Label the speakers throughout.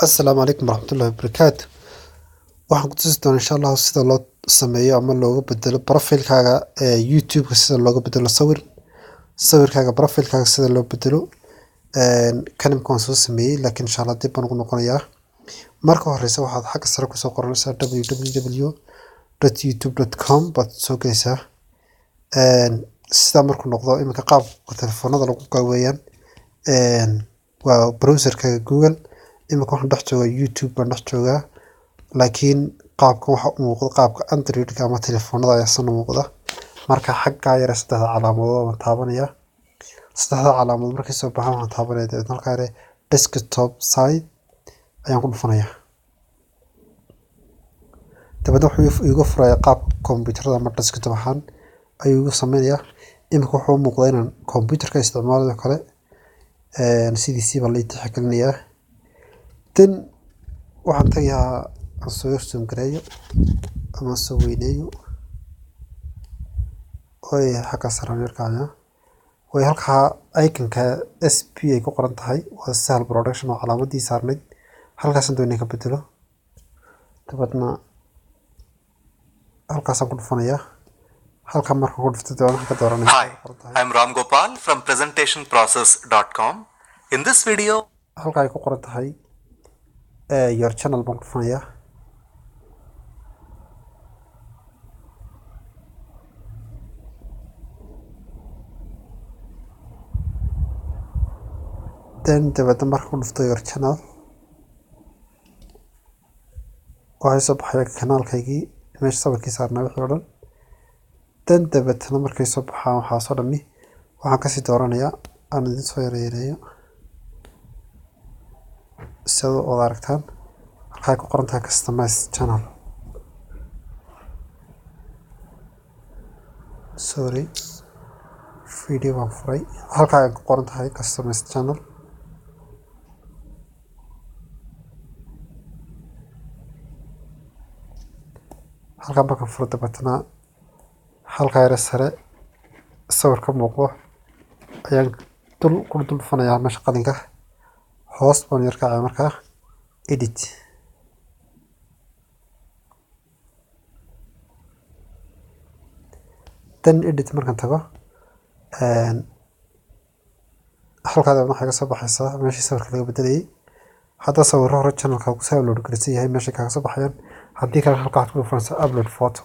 Speaker 1: Asalaamu calaykum waraxmatullaahi wabarakaatu. Waxaan ku tusi doonaa insha Allah sida loo sameeyo ama looga bedelo profilkaaga YouTube-ka sida looga bedelo sawirkaaga profilkaaga sida loo bedelo kanimka waan soo sameeyay laakiin insha Allah dib baan ugu noqonayaa. Marka horeysa waxaad xagga sare kusoo qoranaysaa www.youtube.com baad soo galaysaa. Sida markuu noqdo iminka qaabka telefoonada lagu galo weeyaan. Waa browserkaaga Google. Iminka waxaan dhex joogaa YouTube baan dhex joogaa laakiin qaabka waxa u muuqda qaabka Android-ka ama telefoonada ayaa san u muuqda. Marka xagga yar saddexda calaamadood waan taabanayaa. Saddexda calaamadood markay soo baxaan waxaan taabanayaa dabeetana halka yar desktop side ayaan ku dhufanayaa. Dabeetana wuxuu igu furayaa qaabka kombiyuutarada ama desktop ahaan ayuu igu sameynayaa. Iminka wuxuu u muuqdaa inaan kombiyuutarka isticmaalayo kale sidiisii baa la tixgelinayaa. Tan waxaan tagayaa aan soo zoom gareeyo ama soo weyneeyo xagga sare markaana way halka icon-ka SP ay ku qoran tahay waa Sahal Production oo calaamadii saarneyd halkaas doonay ka bedelo. Dabeetana halkaas aan ku dhufanayaa. Halka marka ku dhufto doonaan ka dooranaya.
Speaker 2: Hi, I'm Ram Gopal from presentationprocess.com. In this video,
Speaker 1: halka ay ku qoran tahay your channel baan ku dhufanayaa. dabeetana marka ku dhufto your channel waxay soo baxaya kanaalkaygii meesha sawirkii saarnaa wixii oo dhan. dabeetana markay soo baxaan waxaa soo dhami waxaan kasii dooranayaa aan idin soo yareeyo sida oo aragtaan halka ay ku qoran tahay customize channel. Sorry, video waan furay. Halka ay ku qoran tahay customize channel. halka marka furo dabeetana halka yar sare sawirka muuqdo ayaan ku dhufanayaa meesha qalinka hoos baan yar kacay markaa edit. Tan edit markaan tago halkaada waxay ka soo baxaysaa meeshii sawirka laga bedelayay. Hadda sawirro hore channelka ku soo upload gareysay yahay meesha ka soo baxayaan. haddii kale halka aad ku dhufanaysaa upload photo.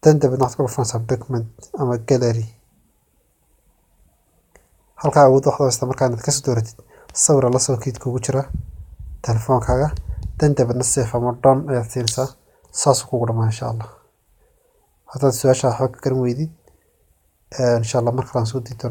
Speaker 1: dabeetana waxaad ku dhufanaysaa document ama gallery. halka awood waxaad haysataa markaa inaad kasoo dooratid sawir la soo kiid kugu jira telefoonkaaga. dabeetana save ama done ayaad siinaysaa. saas kugu dhamaan insha Allah. haddaad su'aasha waxba ka garan weydid insha Allah marka aan soo diido